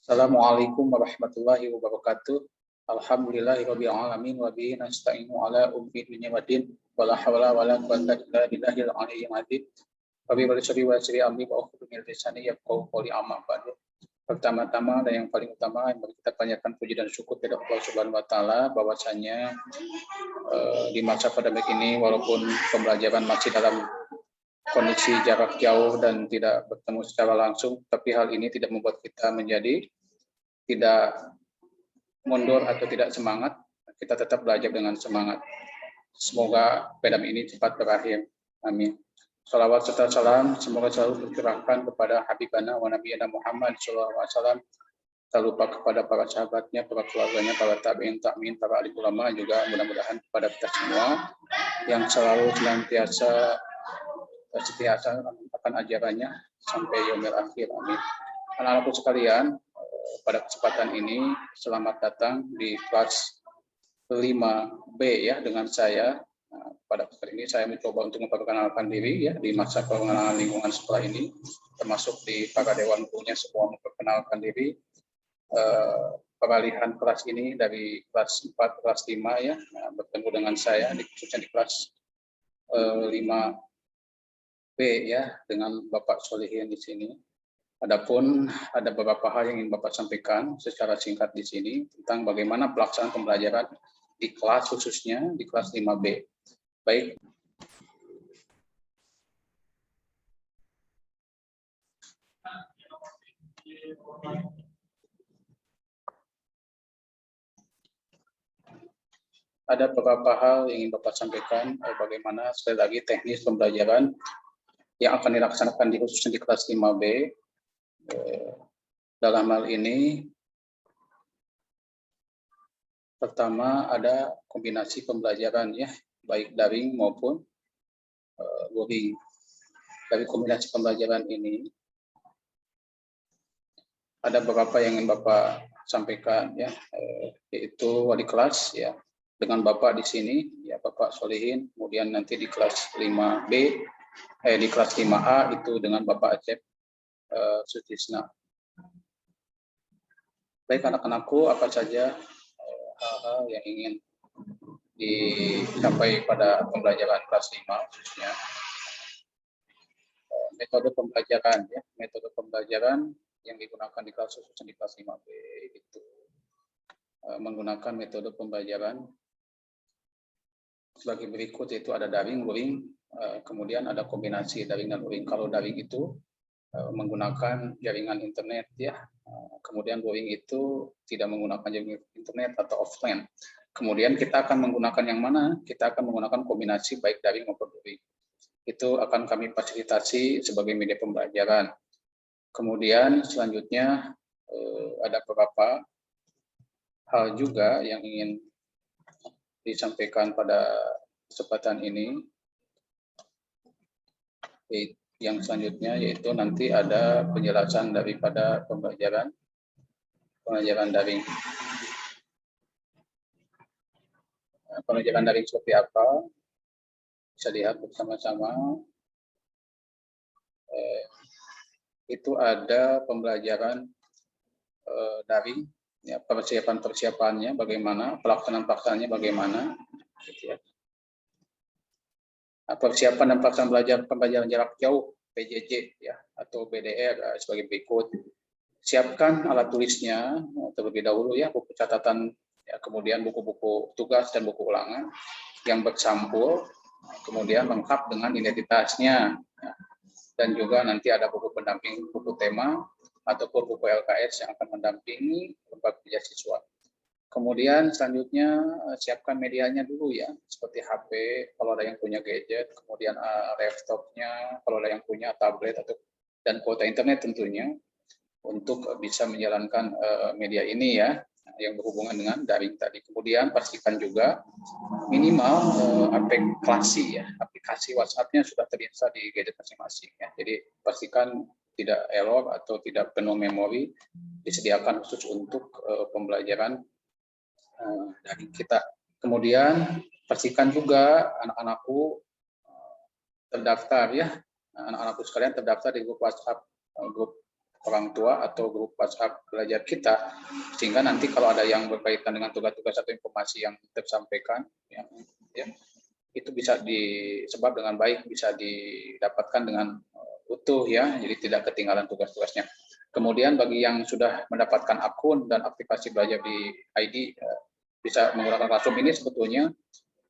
Assalamualaikum warahmatullahi wabarakatuh. Alhamdulillahirabbil alamin wa bihi nasta'inu ala umuri dunya waddin wala haula wala quwwata illa billahil aliyyil azim. Wa bi syari wa syari amri wa ukhudhu min lisani yafqahu qawli amma ba'du. Pertama-tama dan yang paling utama yang kita panjatkan puji dan syukur kepada Allah Subhanahu wa taala bahwasanya di masa pandemi ini walaupun pembelajaran masih dalam kondisi jarak jauh dan tidak bertemu secara langsung, tapi hal ini tidak membuat kita menjadi tidak mundur atau tidak semangat. Kita tetap belajar dengan semangat. Semoga pandemi ini cepat berakhir. Amin. Salawat serta salam semoga selalu tercurahkan kepada Habibana wa Nabiyana Muhammad SAW. Tak lupa kepada para sahabatnya, para keluarganya, para tabi'in, para alim ulama, juga mudah-mudahan kepada kita semua yang selalu senantiasa akan ajarannya sampai yaumil akhir. Amin. Anak-anakku sekalian, pada kesempatan ini selamat datang di kelas 5B ya dengan saya. Pada kesempatan ini saya mencoba untuk memperkenalkan diri ya di masa pengenalan lingkungan sekolah ini, termasuk di para dewan gurunya semua memperkenalkan diri. Peralihan kelas ini dari kelas 4 ke kelas 5 ya, bertemu dengan saya khususnya di kelas 5B ya dengan Bapak Solihin di sini. Adapun ada beberapa hal yang ingin Bapak sampaikan secara singkat di sini tentang bagaimana pelaksanaan pembelajaran di kelas khususnya di kelas 5B. Baik. Ada beberapa hal yang ingin Bapak sampaikan bagaimana sekali lagi teknis pembelajaran yang akan dilaksanakan di khususnya di kelas 5B. Dalam hal ini pertama ada kombinasi pembelajaran ya, baik daring maupun luring. Dari kombinasi pembelajaran ini ada beberapa yang ingin Bapak sampaikan ya, yaitu wali kelas ya dengan Bapak di sini ya, Bapak Solihin, kemudian nanti di kelas 5B di kelas 5A itu dengan Bapak Acep Sutisna. Baik anak-anakku, apa saja hal-hal yang ingin dicapai pada pembelajaran kelas 5 khususnya metode pembelajaran ya, metode pembelajaran yang digunakan di kelas khususnya di kelas 5B itu menggunakan metode pembelajaran sebagai berikut, yaitu ada daring, luring, kemudian ada kombinasi daring dan luring. Kalau daring itu menggunakan jaringan internet ya, kemudian luring itu tidak menggunakan jaringan internet atau offline. Kemudian kita akan menggunakan yang mana? Kita akan menggunakan kombinasi baik daring maupun luring. Itu akan kami fasilitasi sebagai media pembelajaran. Kemudian selanjutnya ada beberapa hal juga yang ingin disampaikan pada kesempatan ini. Yang selanjutnya yaitu nanti ada penjelasan daripada pembelajaran daring. Pembelajaran daring seperti apa? Bisa lihat bersama-sama. Itu ada pembelajaran daring, ya, persiapannya bagaimana, pelaksanaannya bagaimana, gitu ya. Persiapan dan pelaksanaan pembelajaran jarak jauh PJJ ya atau BDR sebagai berikut. Siapkan alat tulisnya terlebih dahulu ya, buku catatan ya, kemudian buku-buku tugas dan buku ulangan yang bersampul, kemudian lengkap dengan identitasnya ya. Dan juga nanti ada buku pendamping, buku tema ataupun buku LKS yang akan mendampingi lembaga kerja siswa. Kemudian selanjutnya siapkan medianya dulu ya, seperti HP kalau ada yang punya gadget, kemudian laptopnya kalau ada yang punya tablet dan kuota internet tentunya untuk bisa menjalankan media ini ya yang berhubungan dengan daring tadi. Kemudian pastikan juga minimal aplikasi WhatsApp-nya sudah terinstall di gadget masing-masing ya. Jadi pastikan tidak error atau tidak penuh memori, disediakan khusus untuk pembelajaran dari kita. Kemudian pastikan juga anak-anakku terdaftar ya, anak-anakku sekalian terdaftar di grup WhatsApp, grup orang tua atau grup WhatsApp belajar kita, sehingga nanti kalau ada yang berkaitan dengan tugas-tugas atau informasi yang tersampaikan, ya, itu bisa disebar dengan baik, bisa didapatkan dengan utuh ya, jadi tidak ketinggalan tugas-tugasnya. Kemudian bagi yang sudah mendapatkan akun dan aplikasi belajar di ID, bisa menggunakan Classroom ini sebetulnya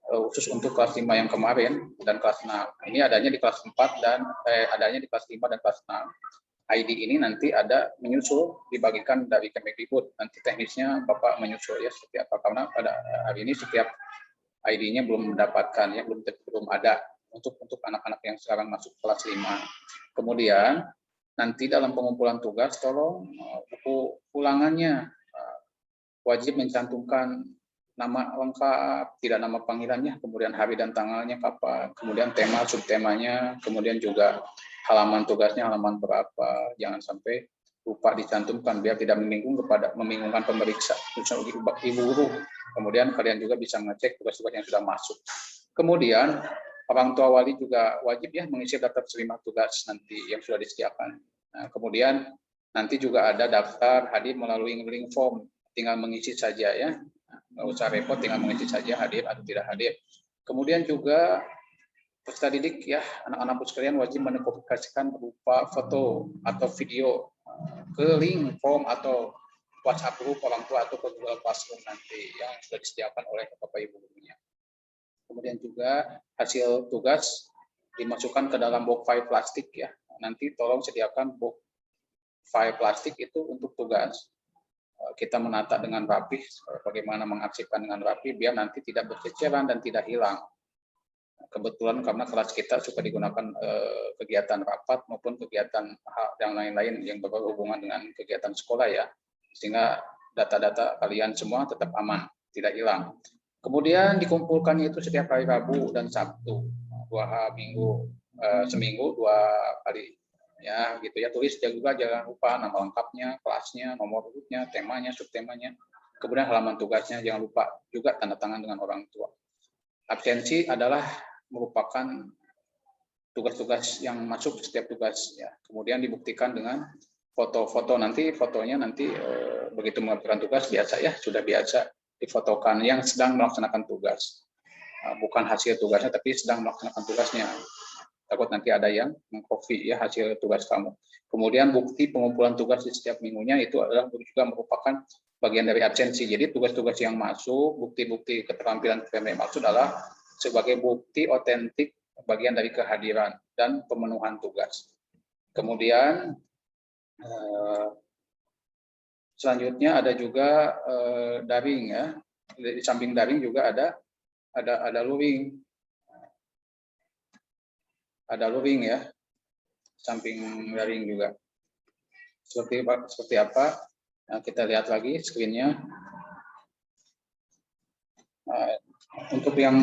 khusus untuk kelas 5 yang kemarin dan kelas 6. Ini adanya di kelas 4 dan adanya di kelas 5 dan kelas 6. ID ini nanti ada menyusul, dibagikan dari Kemdikbud. Nanti teknisnya Bapak menyusul ya seperti apa, karena pada hari ini setiap ID-nya belum mendapatkan ya, belum ada untuk anak-anak yang sekarang masuk kelas 5. Kemudian nanti dalam pengumpulan tugas tolong buku ulangannya wajib mencantumkan nama lengkap, tidak nama panggilannya, kemudian hari dan tanggalnya kapan, kemudian tema, subtemanya, kemudian juga halaman tugasnya halaman berapa, jangan sampai lupa dicantumkan biar tidak membingungkan pemeriksa, ibu guru. Kemudian kalian juga bisa ngecek tugas-tugas yang sudah masuk. Kemudian orang tua wali juga wajib ya mengisi daftar terima tugas nanti yang sudah disediakan. Nah, kemudian nanti juga ada daftar hadir melalui link form, tinggal mengisi saja ya. Nggak usah repot, tinggal mengisi saja hadir atau tidak hadir. Kemudian juga peserta didik ya, anak-anakku sekalian wajib mengkomunikasikan berupa foto atau video ke link form atau WhatsApp group orang tua atau ke Google Classroom nanti yang sudah disediakan oleh Bapak Ibu gurunya. Kemudian juga hasil tugas dimasukkan ke dalam box file plastik ya. Nanti tolong sediakan box file plastik itu untuk tugas. Kita menata dengan rapi, bagaimana mengarsipkan dengan rapi biar nanti tidak berceceran dan tidak hilang. Kebetulan karena kelas kita suka digunakan kegiatan rapat maupun kegiatan yang lain-lain yang berhubungan dengan kegiatan sekolah ya, sehingga data-data kalian semua tetap aman, tidak hilang. Kemudian dikumpulkannya itu setiap hari Rabu dan Sabtu, 2 minggu, seminggu 2 kali. Ya gitu ya, tulis juga jangan lupa nama lengkapnya, kelasnya, nomor urutnya, temanya, subtemanya, kemudian halaman tugasnya jangan lupa juga tanda tangan dengan orang tua. Absensi adalah merupakan tugas-tugas yang masuk setiap tugas ya, kemudian dibuktikan dengan foto-foto, nanti fotonya nanti begitu mengerjakan tugas biasa ya, sudah biasa difotokan yang sedang melaksanakan tugas, bukan hasil tugasnya tapi sedang melaksanakan tugasnya. Takut nanti ada yang mengcopy ya hasil tugas kamu. Kemudian bukti pengumpulan tugas di setiap minggunya itu adalah juga merupakan bagian dari absensi. Jadi tugas-tugas yang masuk, bukti-bukti keterampilan yang maksud adalah sebagai bukti otentik bagian dari kehadiran dan pemenuhan tugas. Kemudian selanjutnya ada juga daring ya. Di samping daring juga ada luring. Ada luring ya, samping daring juga. Seperti apa? Nah, kita lihat lagi screen-nya. Untuk yang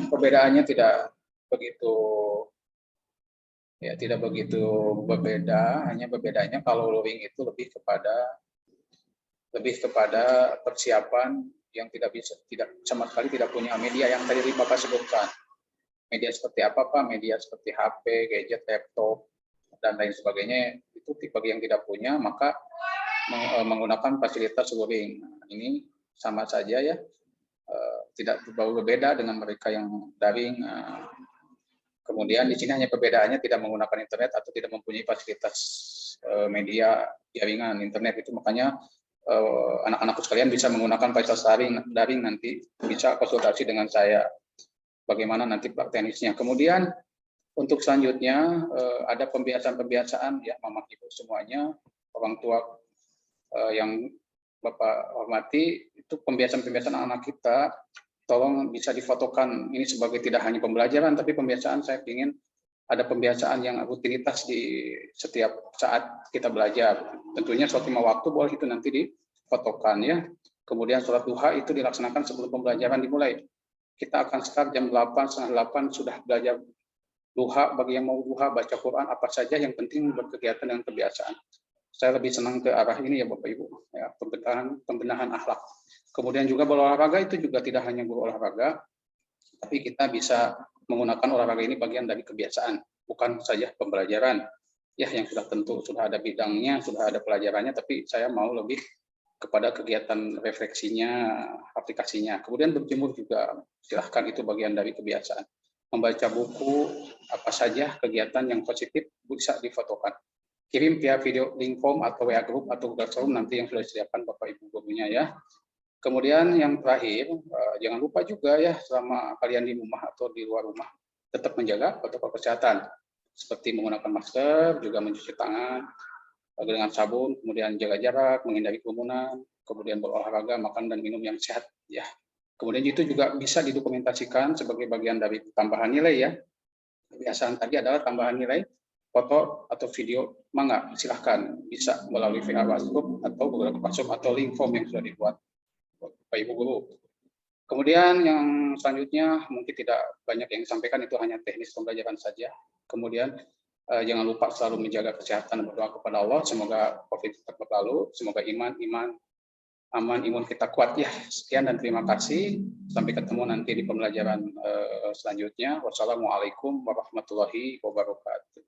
perbedaannya tidak begitu berbeda, hanya perbedaannya kalau luring itu lebih kepada persiapan yang tidak sama sekali tidak punya media yang tadi Bapak sebutkan. Media seperti apa Pak? Media seperti HP, gadget, laptop, dan lain sebagainya. Itu bagi yang tidak punya, maka menggunakan fasilitas luring. Ini sama saja ya, tidak berbeda dengan mereka yang daring. Kemudian di sini hanya perbedaannya tidak menggunakan internet atau tidak mempunyai fasilitas media jaringan internet. Itu makanya anak-anakku sekalian bisa menggunakan fasilitas daring nanti bisa konsultasi dengan saya. Bagaimana nanti teknisnya. Kemudian untuk selanjutnya ada pembiasaan ya Mama Ibu semuanya, orang tua yang Bapak hormati, itu pembiasaan anak kita tolong bisa difotokan. Ini sebagai tidak hanya pembelajaran tapi pembiasaan, saya ingin ada pembiasaan yang rutinitas di setiap saat kita belajar. Tentunya sholat 5 waktu boleh itu nanti difotokan ya. Kemudian sholat duha itu dilaksanakan sebelum pembelajaran dimulai. Kita akan start jam 8, setengah 8 sudah belajar duha. Bagi yang mau duha, baca Quran, apa saja yang penting berkegiatan dengan kebiasaan. Saya lebih senang ke arah ini ya Bapak Ibu, ya, pembenahan akhlak. Kemudian juga berolahraga itu juga tidak hanya berolahraga, tapi kita bisa menggunakan olahraga ini bagian dari kebiasaan, bukan saja pembelajaran. ya yang sudah tentu sudah ada bidangnya, sudah ada pelajarannya, tapi saya mau lebih kepada kegiatan refleksinya, aplikasinya. Kemudian berjemur juga, silahkan, itu bagian dari kebiasaan. Membaca buku, apa saja kegiatan yang positif bisa difotokan. Kirim via video link form atau WA group atau Google Form nanti yang sudah disediakan Bapak Ibu gurunya ya. Kemudian yang terakhir, jangan lupa juga ya selama kalian di rumah atau di luar rumah tetap menjaga protokol kesehatan seperti menggunakan masker, juga mencuci tangan dengan sabun, kemudian jaga jarak, menghindari kerumunan, kemudian berolahraga, makan dan minum yang sehat ya. Kemudian itu juga bisa didokumentasikan sebagai bagian dari tambahan nilai ya. Kebiasaan tadi adalah tambahan nilai foto atau video, mangga silahkan bisa melalui VA WhatsApp atau Google Classroom atau link form yang sudah dibuat Bapak Ibu Guru. Kemudian yang selanjutnya mungkin tidak banyak yang disampaikan, itu hanya teknis pembelajaran saja. Kemudian jangan lupa selalu menjaga kesehatan dan berdoa kepada Allah, semoga COVID tetap berlalu, semoga aman, imun kita kuat ya. Sekian dan terima kasih. Sampai ketemu nanti di pembelajaran selanjutnya. Wassalamualaikum warahmatullahi wabarakatuh.